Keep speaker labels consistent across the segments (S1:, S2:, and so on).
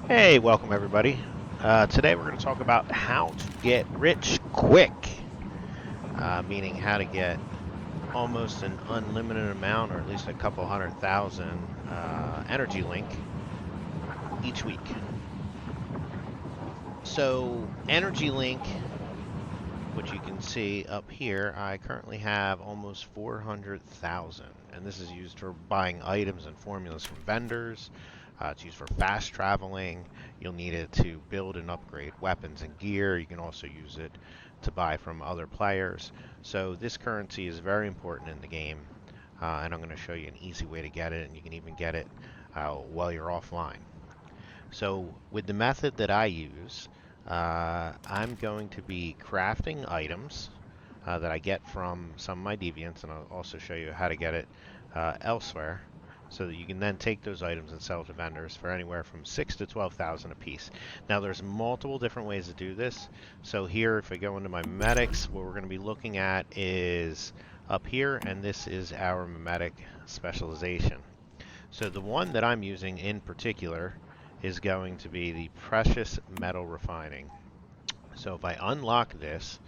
S1: Hey, welcome everybody. Today we're going to talk about how to get rich quick, meaning how to get almost an unlimited amount, or at least a couple 100,000 energy link each week. So, energy link, which you can see up here, I currently have almost 400,000, and this is used for buying items and formulas from vendors. It's used for fast traveling. You'll need it to build and upgrade weapons and gear. You can also use it to buy from other players. So this currency is very important in the game, and I'm going to show you an easy way to get it, and you can even get it while you're offline. So with the method that I use, I'm going to be crafting items that I get from some of my deviants, and I'll also show you how to get it elsewhere, so that you can then take those items and sell to vendors for anywhere from 6 to 12,000 a piece. Now there's multiple different ways to do this. So here, if I go into my Memetics, what we're going to be looking at is up here, and this is our Memetic specialization. So the one that I'm using in particular is going to be the precious metal refining. So if I unlock this,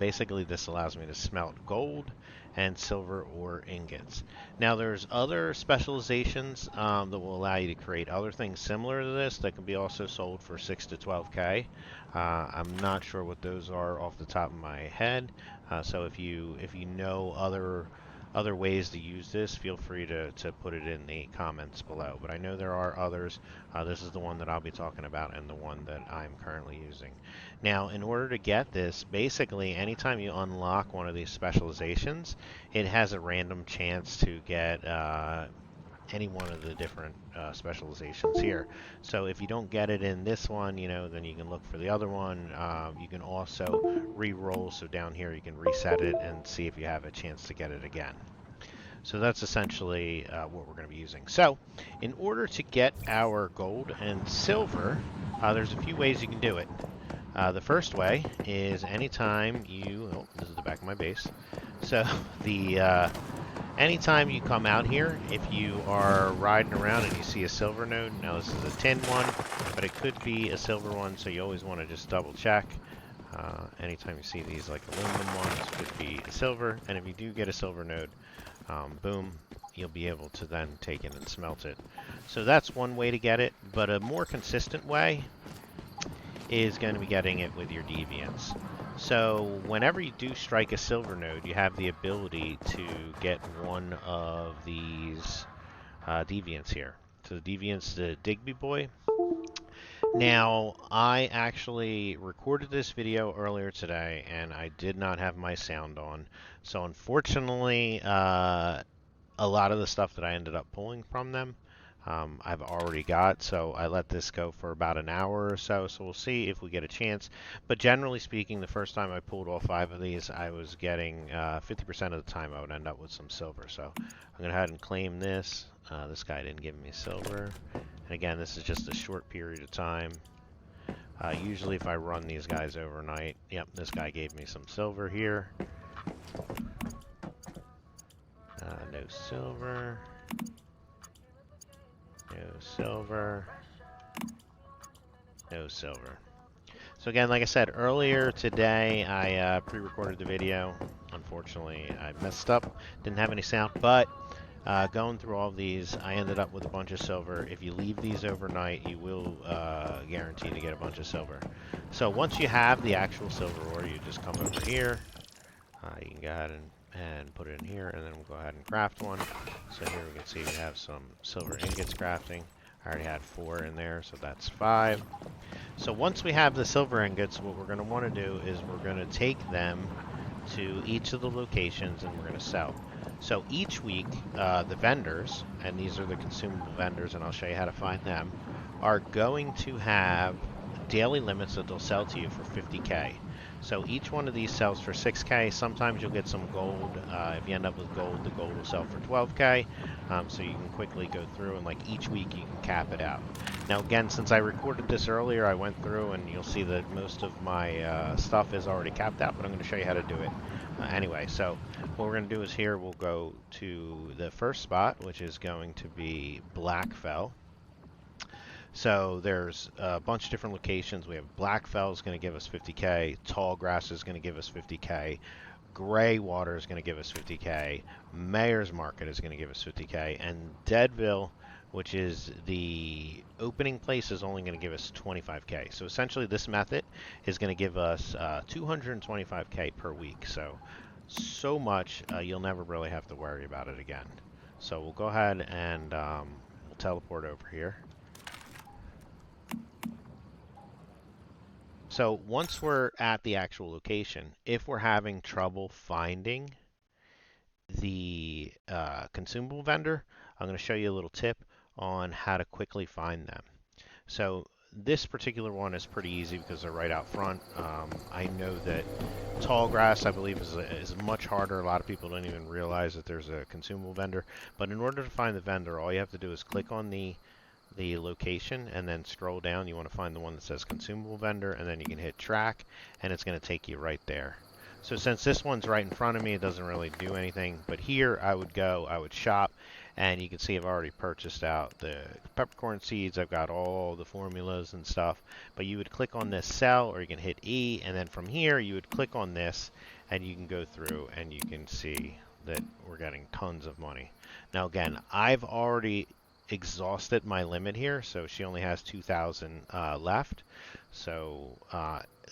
S1: basically this allows me to smelt gold and silver ore ingots. Now there's other specializations that will allow you to create other things similar to this that can be also sold for 6 to 12K. I'm not sure what those are off the top of my head. So if you know other ways to use this, feel free to put it in the comments below. But I know there are others. This is the one that I'll be talking about and the one that I'm currently using. Now, in order to get this, basically anytime you unlock one of these specializations, it has a random chance to get any one of the different specializations here. So if you don't get it in this one, then you can look for the other one. You can also re-roll, so down here you can reset it and see if you have a chance to get it again. So that's essentially what we're going to be using. So in order to get our gold and silver, there's a few ways you can do it. The first way is anytime this is the back of my base. So anytime you come out here, if you are riding around and you see a silver node, now this is a tin one, but it could be a silver one, so you always want to just double check. Anytime you see these like aluminum ones, could be silver, and if you do get a silver node, boom, you'll be able to then take it and smelt it. So that's one way to get it, but a more consistent way is going to be getting it with your deviants. So whenever you do strike a silver node, you have the ability to get one of these deviants here. So the deviant's the Digby Boy. Now, I actually recorded this video earlier today, and I did not have my sound on. So unfortunately, a lot of the stuff that I ended up pulling from them, I've already got, so I let this go for about an hour or so, so we'll see if we get a chance. But generally speaking, the first time I pulled all 5 of these, I was getting 50% of the time I would end up with some silver. So I'm going to go ahead and claim this. This guy didn't give me silver. And again, this is just a short period of time. Usually if I run these guys overnight, yep, this guy gave me some silver here. No silver. No silver. No silver. So again, like I said earlier today, I pre-recorded the video. Unfortunately, I messed up. Didn't have any sound, but going through all of these, I ended up with a bunch of silver. If you leave these overnight, you will guarantee to get a bunch of silver. So once you have the actual silver ore, you just come over here. You can go ahead and put it in here, and then we'll go ahead and craft one. So here we can see we have some silver ingots crafting. I already had 4 in there, so that's 5. So once we have the silver ingots, what we're going to want to do is we're going to take them to each of the locations and we're going to sell. So each week, the vendors, and these are the consumable vendors, and I'll show you how to find them, are going to have daily limits that they'll sell to you for 50K. So each one of these sells for 6K. Sometimes you'll get some gold. If you end up with gold, the gold will sell for 12K. So you can quickly go through and like each week you can cap it out. Now again, since I recorded this earlier, I went through and you'll see that most of my stuff is already capped out, but I'm going to show you how to do it. Anyway, so what we're going to do is here we'll go to the first spot, which is going to be Blackfell. So there's a bunch of different locations. We have Blackfell is going to give us 50K, Tallgrass is going to give us 50K, Gray Water is going to give us 50K, Mayor's Market is going to give us 50K, and Deadville, which is the opening place, is only going to give us 25K. So essentially this method is going to give us 225K per week. So much you'll never really have to worry about it again. So we'll go ahead and we'll teleport over here. So once we're at the actual location, if we're having trouble finding the consumable vendor, I'm going to show you a little tip on how to quickly find them. So this particular one is pretty easy because they're right out front. I know that tall grass, I believe, is much harder. A lot of people don't even realize that there's a consumable vendor. But in order to find the vendor, all you have to do is click on the location and then scroll down. You want to find the one that says consumable vendor, and then you can hit track, and it's going to take you right there. So since this one's right in front of me, it doesn't really do anything. But here I would shop, and you can see I've already purchased out the peppercorn seeds. I've got all the formulas and stuff. But you would click on this cell, or you can hit E, and then from here you would click on this, and you can go through and you can see that we're getting tons of money. Now again, I've already exhausted my limit here, so she only has 2,000 left. So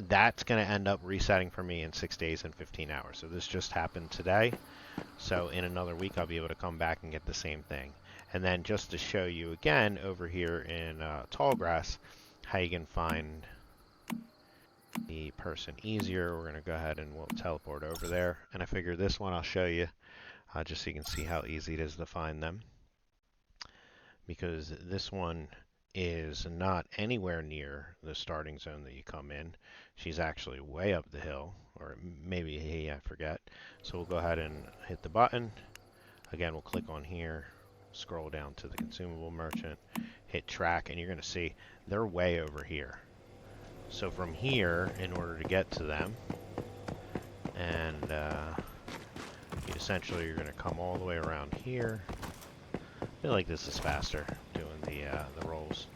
S1: that's going to end up resetting for me in 6 days and 15 hours. So this just happened today. So in another week, I'll be able to come back and get the same thing. And then just to show you again over here in Tallgrass, how you can find the person easier, we're going to go ahead and we'll teleport over there. And I figure this one I'll show you just so you can see how easy it is to find them. Because this one is not anywhere near the starting zone that you come in. She's actually way up the hill, or maybe he, I forget. So we'll go ahead and hit the button. Again, we'll click on here, scroll down to the consumable merchant, hit track, and you're going to see they're way over here. So from here, in order to get to them, and essentially you're going to come all the way around here. I feel like this is faster doing the rolls.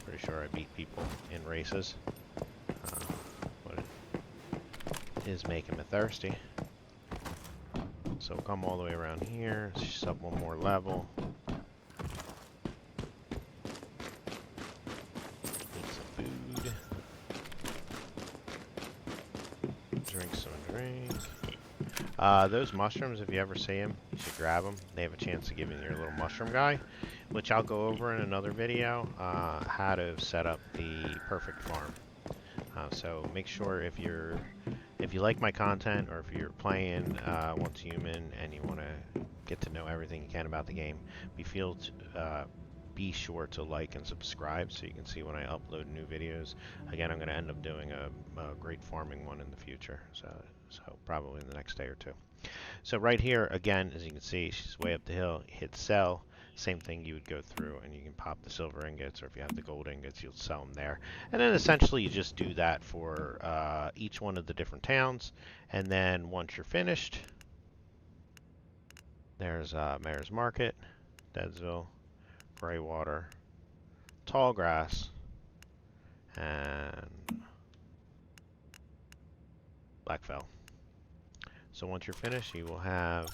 S1: Pretty sure I beat people in races. But it is making me thirsty. So come all the way around here. It's just up one more level. Eat some food. Drink some drink. Those mushrooms, if you ever see them, you should grab them. They have a chance of giving you your little mushroom guy, which I'll go over in another video, how to set up the perfect farm. So make sure if you like my content, or if you're playing Once Human and you want to get to know everything you can about the game, be sure to like and subscribe so you can see when I upload new videos. Again, I'm going to end up doing a great farming one in the future, so probably in the next day or two. So right here, again, as you can see, she's way up the hill. Hit sell. Same thing, you would go through and you can pop the silver ingots, or if you have the gold ingots, you'll sell them there. And then essentially you just do that for each one of the different towns. And then once you're finished, there's Mayor's Market, Deadsville, Graywater, Tallgrass, and Blackfell. So once you're finished, you will have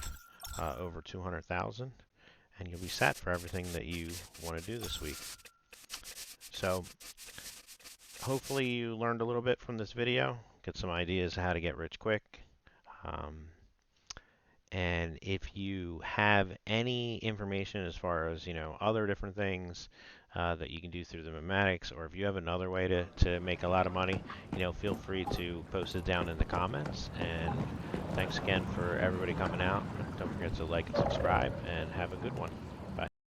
S1: over 200,000, and you'll be set for everything that you want to do this week. So hopefully you learned a little bit from this video, get some ideas how to get rich quick. And if you have any information as far as, other different things that you can do through the Memetics, or if you have another way to make a lot of money, feel free to post it down in the comments. And thanks again for everybody coming out. Don't forget to like and subscribe, and have a good one.